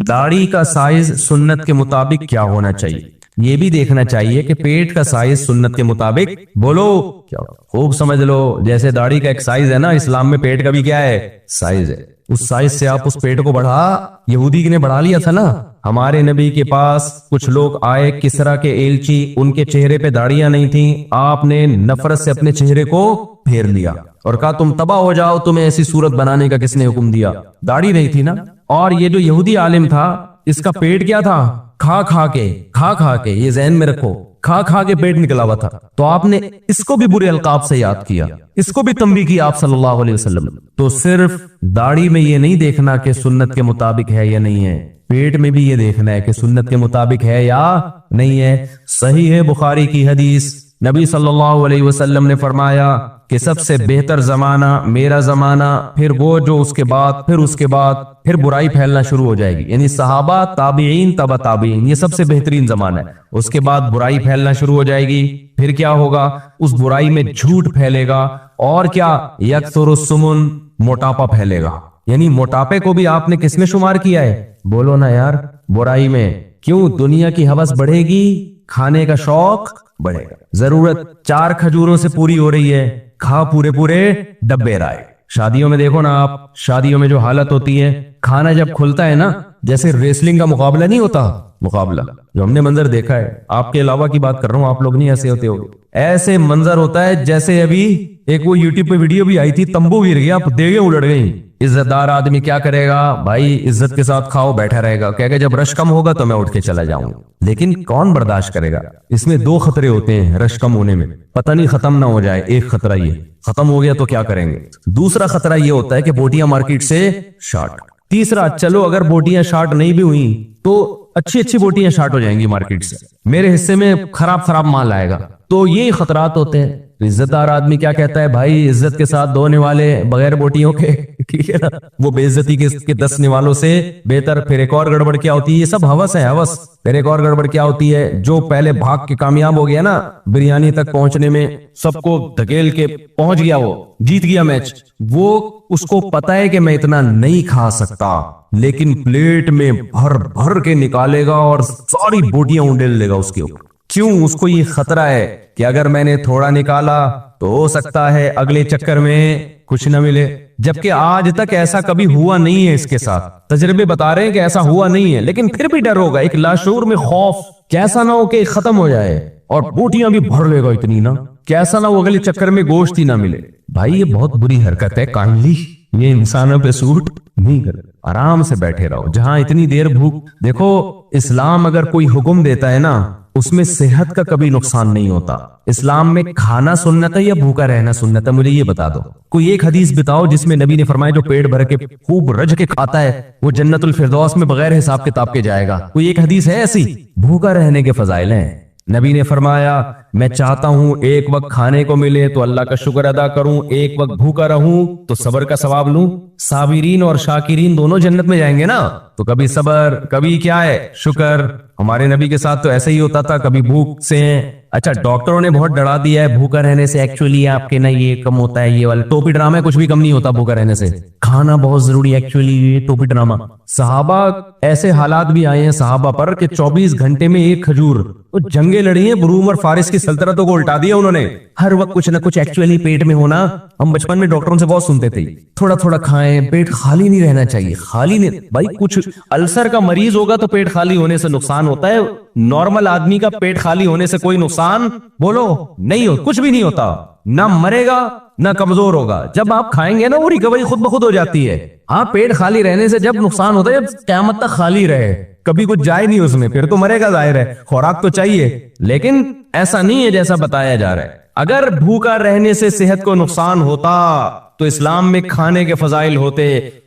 दाढ़ी का साइज सुन्नत के मुताबिक क्या होना चाहिए, ये भी देखना चाहिए कि पेट का साइज सुन्नत के मुताबिक, बोलो क्या, खूब समझ लो। जैसे दाढ़ी का एक साइज है ना, इस्लाम में पेट का भी क्या है, साइज है। उस साइज से आप उस पेट को बढ़ा, यहूदी ने बढ़ा लिया था ना। हमारे नबी के पास कुछ लोग आए, किसरा के एलची, उनके चेहरे पे दाढ़ियां नहीं थी, आपने नफरत से अपने चेहरे को फेर लिया और कहा तुम तबाह हो जाओ, तुम्हें ऐसी सूरत बनाने का किसने हुक्म दिया, दाढ़ी नहीं थी ना। और ये जो यहूदी आलिम था, इसका पेट क्या था, खा खा के, ये ज़हन में रखो, खा खा के पेट निकला हुआ था। तो आपने इसको भी बुरे अलकाब से याद किया, इसको भी तंबीह की आप सल्लल्लाहु अलैहि वसल्लम। तो सिर्फ दाढ़ी में ये नहीं देखना कि सुन्नत के मुताबिक है या नहीं है, पेट में भी ये देखना है कि सुन्नत के मुताबिक है या नहीं है। सही है बुखारी की हदीस, नबी सल्लल्लाहु अलैहि वसल्लम ने फरमाया कि सबसे बेहतर जमाना मेरा जमाना, फिर वो जो उसके बाद, फिर बुराई फैलना शुरू हो जाएगी। यानी सहाबा, ताबीईन, तबा ताबीईन, ये सबसे बेहतरीन जमाना है। उसके बाद बुराई फैलना शुरू हो जाएगी। फिर क्या होगा, उस बुराई में झूठ फैलेगा, और क्या, यक्सुरुस्सुमुन, मोटापा फैलेगा। यानी मोटापे को भी आपने किसमें शुमार किया है, बोलो ना यार, बुराई में। क्यों, दुनिया की हवस बढ़ेगी, खाने का शौक बढ़ेगा। जरूरत 4 खजूरों से पूरी हो रही है, खा पूरे पूरे डब्बे राय। शादियों में देखो ना आप, शादियों में जो हालत होती है, खाना जब खुलता है ना, जैसे रेसलिंग का मुकाबला नहीं होता, मुकाबला जो हमने मंजर देखा है, आपके अलावा की बात कर रहा हूं, आप लोग नहीं ऐसे होते हो, ऐसे मंजर होता है जैसे अभी एक वो यूट्यूब पे वीडियो भी आई थी, तंबू गिर गया, देगे उलट गई। इज्जतदार आदमी क्या करेगा भाई, इज्जत के साथ खाओ, बैठा रहेगा, कहेगा जब रश कम होगा तो मैं उठ के चला जाऊंगा। लेकिन कौन बर्दाश्त करेगा। इसमें 2 खतरे होते हैं रश कम होने में, पता नहीं खत्म ना हो जाए। एक खतरा ये, खत्म हो गया तो क्या करेंगे। दूसरा खतरा ये होता है कि बोटियां मार्केट से शार्ट। तीसरा, चलो अगर बोटियां शार्ट नहीं भी हुई तो अच्छी अच्छी बोटियां शार्ट हो जाएंगी मार्केट से, मेरे हिस्से में खराब माल आएगा। तो ये खतरात होते हैं। इज्जतदार आदमी क्या कहता है, भाई इज्जत के साथ धोने वाले बगैर बोटियों के, ठीक है ना, वो बेइज्जती के दसने वालों से बेहतर। फिर एक और गड़बड़ क्या होती है, ये सब हवस है, हवस। फिर एक और गड़बड़ क्या होती है, जो पहले भाग के कामयाब हो गया ना बिरयानी तक पहुंचने में, सबको धकेल के पहुंच गया, वो जीत गया मैच, वो उसको पता है कि मैं इतना नहीं खा सकता, लेकिन प्लेट में भर भर के निकालेगा और सारी बोटियां उंडेल देगा उसके ऊपर। क्यों, उसको ये खतरा है कि अगर मैंने थोड़ा निकाला तो हो सकता है अगले चक्कर में कुछ न मिले, जबकि आज तक ऐसा कभी हुआ नहीं है इसके साथ। तजर्बे बता रहे हैं कि ऐसा हुआ नहीं है, लेकिन फिर भी डर होगा, एक लाशूर में खौफ, कैसा ना हो कि खत्म हो जाए और बोटियां भी भर लेगा इतनी ना, कैसा ना हो अगले चक्कर में गोश्त ही ना मिले। भाई ये बहुत बुरी हरकत है, काइंडली ये इंसानों पे सूट नहीं कर, आराम से बैठे रहो। जहां इतनी देर भूख, देखो इस्लाम अगर कोई हुक्म देता है ना, उसमें सेहत का कभी नुकसान नहीं होता। इस्लाम में खाना सुन्नत है या भूखा रहना सुन्नत है? मुझे ये बता दो, कोई एक हदीस बताओ जिसमें नबी ने फरमाया जो पेट भर के खूब रज के खाता है वो जन्नतुल फिरदौस में बगैर हिसाब किताब के जाएगा। कोई एक हदीस है ऐसी? भूखा रहने के फजाइल हैं। नबी ने फरमाया मैं चाहता हूं एक वक्त खाने को मिले तो अल्लाह का शुक्र अदा करूं, एक वक्त भूखा रहूं तो सब्र का सवाब लूं। साबिरीन और शाकिरीन दोनों जन्नत में जाएंगे ना, तो कभी सब्र, कभी क्या है, शुक्र। हमारे नबी के साथ तो ऐसा ही होता था, कभी भूख से। अच्छा, डॉक्टरों ने बहुत डरा दिया है भूखा रहने से, एक्चुअली आपके ना ये कम होता है, ये वाले टोपी ड्रामा, कुछ भी कम नहीं होता भूखा रहने से, खाना बहुत जरूरी है, एक्चुअली ये टोपी ड्रामा। सहाबा, ऐसे हालात भी आए हैं सहाबा पर कि 24 घंटे में एक खजूर, तो जंगे लड़ी हैं, रूम और फारिस की सल्तनतों को उल्टा दिया उन्होंने। हर वक्त कुछ ना कुछ एक्चुअली पेट में होना, हम बचपन में डॉक्टरों से बहुत सुनते थे, थोड़ा थोड़ा खाएं, पेट खाली नहीं रहना चाहिए। खाली नहीं भाई, कुछ अल्सर का मरीज होगा तो पेट खाली होने से नुकसान होता है, नॉर्मल आदमी का पेट खाली होने से कोई नुकसान बोलो नहीं हो, कुछ भी नहीं होता, ना मरेगा ना कमजोर होगा। जब आप खाएंगे ना वो रिकवरी खुद ब खुद हो जाती है। हाँ, पेट खाली रहने से जब नुकसान होता है जब क़यामत तक खाली रहे, कभी कुछ जाए नहीं उसमें, फिर तो मरेगा, जाहिर है, खुराक तो चाहिए, लेकिन ऐसा नहीं है जैसा बताया जा रहा है। अगर भूखा रहने से सेहत को नुकसान होता तो इस्लाम में खाने के फजाइल होते,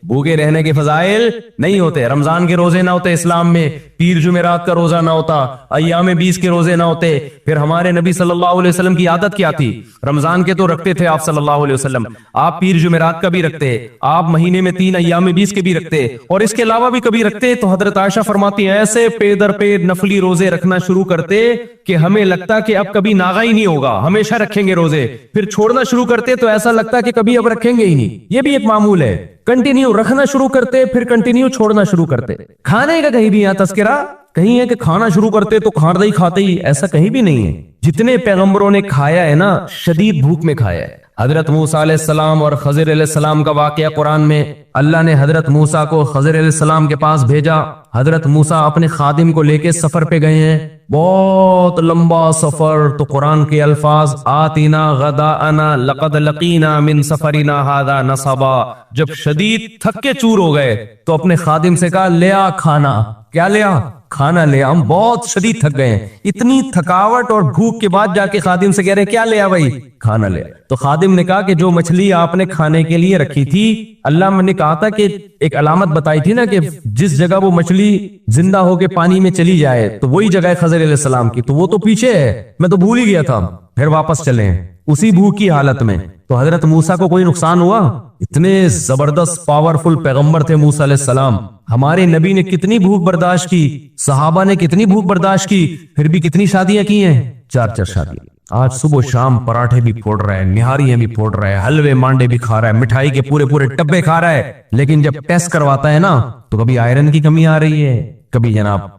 भूखे रहने के फजाइल नहीं होते। रमजान के रोजे ना होते इस्लाम में, पीर जुमेरात का रोजा ना होता, अय्याम 20 के रोजे ना होते। फिर हमारे नबी सल्लल्लाहु अलैहि वसल्लम की आदत क्या थी? रमजान के तो रखते थे आप सल्लल्लाहु अलैहि वसल्लम, आप पीर जुमेरात का भी रखते, आप महीने में 3 अय्याम 20 के भी रखते, और इसके अलावा भी कभी रखते। तो हजरत आयशा फरमाती हैं ऐसे पे दर पे नफली रोजे रखना शुरू करते कि हमें लगता कि अब कभी नागा ही नहीं होगा, हमेशा रखेंगे रोजे। फिर छोड़ना शुरू करते तो ऐसा लगता कि कभी अब रखेंगे ही नहीं। ये भी एक मामूल है, कंटिन्यू रखना शुरू करते फिर कंटिन्यू छोड़ना शुरू करते। खाने का कहीं भी यहाँ तस्करा कहीं है कि खाना शुरू करते तो खाते ही, ऐसा कहीं भी नहीं है। जितने पैगंबरों ने खाया है ना, शदीद भूख में खाया है। हजरत मूसा अलैहिस्सलाम और खज़र अलैहिस्सलाम का वाकया कुरान में, अल्लाह ने हजरत मूसा को खज़र अलैहिस्सलाम के पास भेजा। हजरत मूसा अपने खादिम को लेके सफर पे गए हैं, बहुत लंबा सफर। तो कुरान के अल्फाज आतीना गदाअना लक़द लकीना मिन सफरिना हादा नसबा। जब शदीद थक के चूर हो गए तो अपने खादिम से कहा ले आ खाना। क्या ले आ? खाना ले आ, हम बहुत शदीद थक गए हैं। इतनी थकावट और भूख के बाद जाके खादिम से कह रहे क्या ले आ भाई? खाना ले आ। तो खादिम ने कहा कि जो मछली आपने खाने के लिए रखी थी, अल्लाह ने कहा था कि एक अलामत बताई थी ना कि जिस जगह वो मछली जिंदा होके पानी में चली जाए तो वही जगह है खज़र अलैहिस्सलाम की, तो वो तो पीछे है, मैं तो भूल ही गया था। फिर वापस चले उसी भूख की हालत में। तो हजरत मूसा को कोई नुकसान हुआ? इतने जबरदस्त पावरफुल पैगंबर थे मूसा अलैहिस्सलाम। हमारे नबी ने कितनी भूख बर्दाश्त की, सहाबा ने कितनी भूख बर्दाश्त की, फिर भी कितनी शादियां की हैं? 4 शादियां। आज सुबह शाम पराठे भी फोड़ रहा है, निहारियां भी फोड़ रहा है, हलवे मांडे भी खा रहा है, मिठाई के पूरे पूरे डब्बे खा रहा है। लेकिन जब टेस्ट करवाता है ना तो कभी आयरन की कमी आ रही है, कभी जनाब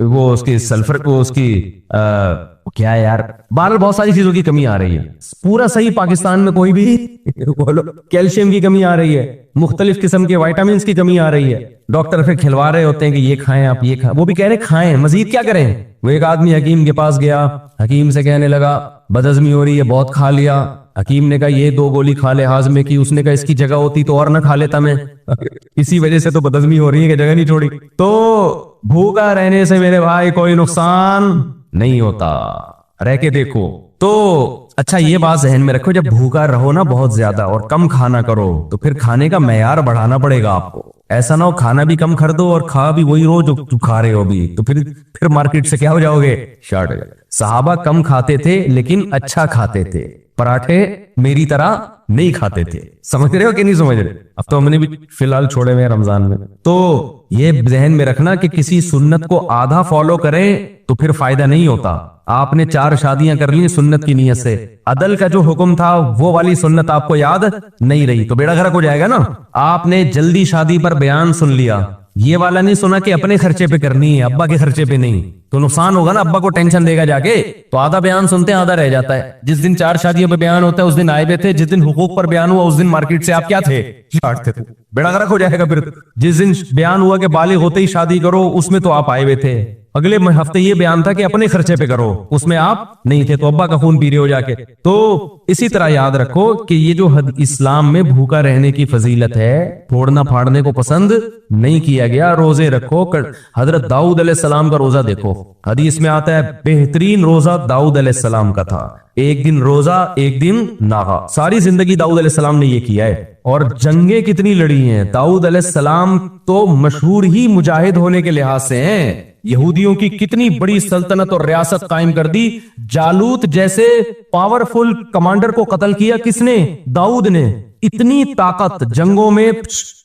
वो उसकी सल्फर को उसकी क्या है यार, बहरहाल बहुत सारी चीजों की कमी आ रही है। पूरा सही पाकिस्तान में कोई भी बोलो, कैल्शियम की कमी आ रही है, मुख्तलिफ किस्म के विटामिन की कमी आ रही है। डॉक्टर फिर खिलवा रहे होते हैं कि ये खाएं आप, ये खाएं, वो भी कह रहे खाएं, मजीद क्या करें। वो एक आदमी हकीम के पास गया, हकीम से कहने लगा बदहजमी हो रही है, बहुत खा लिया। हकीम ने कहा ये 2 गोली खा ले हाजमे की। उसने कहा इसकी जगह होती तो और ना खा लेता मैं, इसी वजह से तो बदहजमी हो रही है कि जगह नहीं छोड़ी। तो भूखा रहने से मेरे भाई कोई नुकसान नहीं होता, रह के देखो। तो अच्छा ये बात जहन में रखो, जब भूखा रहो ना बहुत ज्यादा और कम खाना करो तो फिर खाने का मेयार बढ़ाना पड़ेगा आपको। ऐसा ना हो खाना भी कम कर दो और खा भी वही रो जो तू खा रहे हो अभी, तो फिर मार्केट से क्या हो जाओगे, शॉर्ट हो जाओगे। सहाबा कम खाते थे लेकिन अच्छा खाते थे, पराठे मेरी तरह नहीं खाते थे। समझ रहे हो कि नहीं समझ रहे? अब तो हमने भी फिलहाल छोड़े हुए रमजान में। तो ये जहन में रखना कि किसी सुन्नत को आधा फॉलो करें तो फिर फायदा नहीं होता। आपने 4 शादियां कर ली सुन्नत की नीयत से, अदल का जो हुक्म था वो वाली सुन्नत आपको याद नहीं रही तो बेड़ा गर्क हो जाएगा ना। आपने जल्दी शादी पर बयान सुन लिया ये वाला नहीं सुना कि अपने खर्चे पे करनी है, अब्बा के खर्चे पे नहीं, तो नुकसान होगा ना, अब्बा को टेंशन देगा जाके। तो आधा बयान सुनते हैं, आधा रह जाता है। जिस दिन 4 शादियों पे बयान होता है उस दिन आए हुए थे, जिस दिन हुकूक पर बयान हुआ उस दिन मार्केट से आप क्या थे, शार्ट थे। बेड़ा गर्क हो जाएगा फिर। जिस दिन बयान हुआ कि बालिग होते ही शादी करो, उसमें तो आप आए हुए थे। अगले हफ्ते ये बयान था कि अपने खर्चे पे करो, उसमें आप नहीं थे, तो अब्बा का खून पी रहे हो जाके। तो इसी तरह याद रखो कि ये जो इस्लाम में भूखा रहने की फजीलत है, फोड़ना फाड़ने को पसंद नहीं किया गया। रोजे रखो। हजरत दाऊद अलैहिस्सलाम का रोजा देखो, हदीस में आता है बेहतरीन रोजा दाऊद अलैहिस्सलाम का था। एक दिन रोजा, एक दिन नागा। सारी जिंदगी दाऊद अलैहिस्सलाम ने ये किया है। और जंगें कितनी लड़ी हैं। दाऊद अलैहिस्सलाम तो मशहूर ही मुजाहिद होने के लिहाज से हैं। यहूदियों की कितनी बड़ी सल्तनत और रियासत कायम कर दी। जालूत जैसे पावरफुल कमांडर को कत्ल किया किसने? दाऊद ने। इतनी ताकत, जंगों में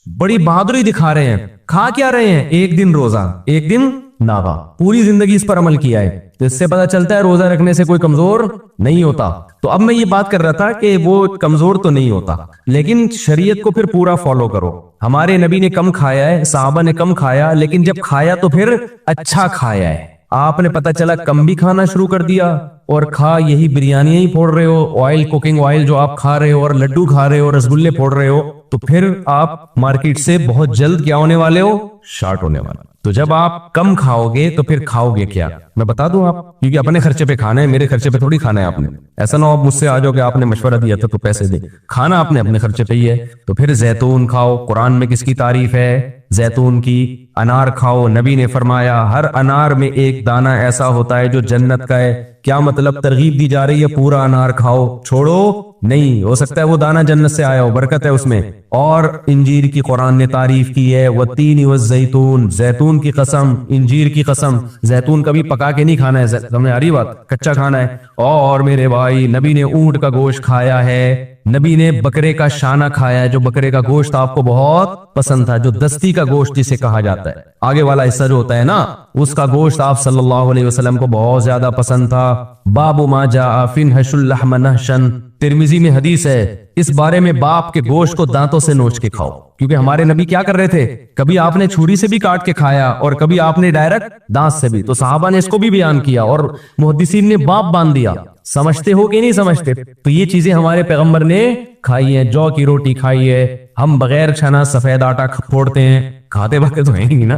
बड़ी बहादुरी दिखा रहे हैं। खा क्या रहे हैं? एक दिन रोजा, एक दिन नागा। पूरी जिंदगी इस पर अमल किया है। तो इससे पता चलता है रोजा रखने से कोई कमजोर नहीं होता। तो अब मैं ये बात कर रहा था कि वो कमजोर तो नहीं होता, लेकिन शरीयत को फिर पूरा फॉलो करो। हमारे नबी ने कम खाया है, साहबा ने कम खाया, लेकिन जब खाया तो फिर अच्छा खाया है। आपने पता चला कम भी खाना शुरू कर दिया और खा यही बिरयानी ही फोड़ रहे हो, ऑयल, कुकिंग ऑयल जो आप खा रहे हो, और लड्डू खा रहे हो, रसगुल्ले फोड़ रहे हो, तो फिर आप मार्केट से बहुत जल्द क्या होने वाले हो? शार्ट होने वाले। तो जब आप कम खाओगे तो फिर खाओगे क्या? मैं बता दूं आप, क्योंकि अपने खर्चे पे खाना है, मेरे खर्चे पे थोड़ी खाना है आपने। ऐसा ना हो आप मुझसे आ जाओ कि आपने मशवरा दिया था तो पैसे दे। खाना आपने अपने खर्चे पे ही है। तो फिर जैतून खाओ। कुरान में किसकी तारीफ है? जैतून की। अनार खाओ। नबी ने फरमाया हर अनार में एक दाना ऐसा होता है जो जन्नत का है। क्या मतलब? तरगीब दी जा रही है पूरा अनार खाओ, छोड़ो नहीं। हो सकता है वो दाना जन्नत से आया हो, बरकत है उसमें। और इंजीर की कुरान ने तारीफ की है, वतीन व जैतून, जैतून की कसम, इंजीर की कसम। जैतून कभी पका के नहीं खाना है, समझ आ रही बात? कच्चा खाना है। और मेरे भाई, नबी ने ऊंट का गोश्त खाया है, नबी ने बकरे का शाना खाया है, जो बकरे का गोश्त आपको बहुत पसंद था, जो दस्ती का गोश्त जिसे कहा जाता है, आगे वाला हिस्सा जो होता है ना, उसका गोश्त आप सल्लल्लाहु अलैहि वसल्लम को बहुत ज्यादा पसंद था। बाबू मा जा फिन हशुल लहम नहशन, तिरमिजी में हदीस है इस बारे में, बाप के गोश्त को दांतों से नोच के खाओ। क्योंकि हमारे नबी क्या कर रहे थे? कभी आपने छुरी से भी काट के खाया और कभी आपने डायरेक्ट दांत से भी। तो साहबा ने इसको भी बयान किया और मुहद्दिसीन ने बाप बांध दिया। समझते हो कि नहीं समझते? तो ये चीजें हमारे पैगंबर ने खाई है। जौ की रोटी खाई है। हम बगैर छना सफेद आटा फोड़ते हैं, खाते वक्त तो है ही नहीं ना।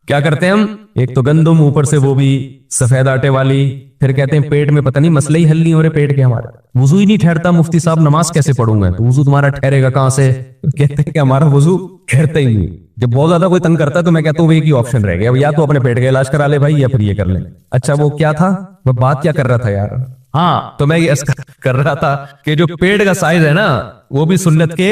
क्या करते हैं हम? एक तो गंदम, ऊपर से वो भी सफेद आटे वाली। फिर कहते हैं पेट में पता नहीं मसले ही हल नहीं हो रहे पेट के हमारे, वुजू ही नहीं ठहरता। मुफ्ती साहब नमाज कैसे पढ़ूंगा? तो वुजू तुम्हारा ठहरेगा कहां से? कहते हैं कि हमारा वुजू ठहरता ही नहीं। जब बहुत ज्यादा कोई तंग करता है तो मैं कहता हूँ एक ही ऑप्शन रह गया, या तो अपने पेट का इलाज करा ले भाई, या फिर ये कर ले। अच्छा वो क्या था, मैं बात क्या कर रहा था यार? हाँ, तो मैं ये कर रहा था कि जो पेट का साइज है ना, वो भी सुन्नत के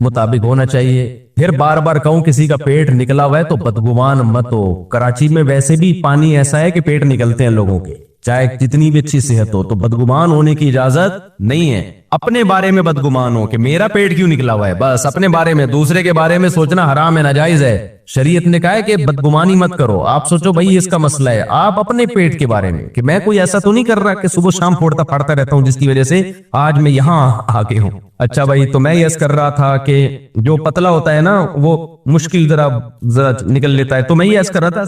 मुताबिक होना चाहिए। फिर बार बार कहूं किसी का पेट निकला हुआ है तो बदगुमान मत हो। कराची में वैसे भी पानी ऐसा है कि पेट निकलते हैं लोगों के, चाहे जितनी भी अच्छी सेहत हो, तो बदगुमान होने की इजाजत नहीं है। अपने बारे में बदगुमान हो कि मेरा पेट क्यों निकला हुआ है, बस अपने बारे में। दूसरे के बारे में सोचना हराम है, नाजायज है। शरीयत ने कहा है कि बदगुमानी मत करो। आप सोचो भाई इसका मसला है, आप अपने पेट के बारे में, कि मैं कोई ऐसा तो नहीं कर रहा कि सुबह शाम फोड़ता फाड़ता रहता हूं जिसकी वजह से आज मैं यहाँ आके हूं। अच्छा भाई, तो मैं यस कर रहा था कि जो पतला होता है ना वो मुश्किल जरा निकल लेता है, तो मैं यस कर रहा था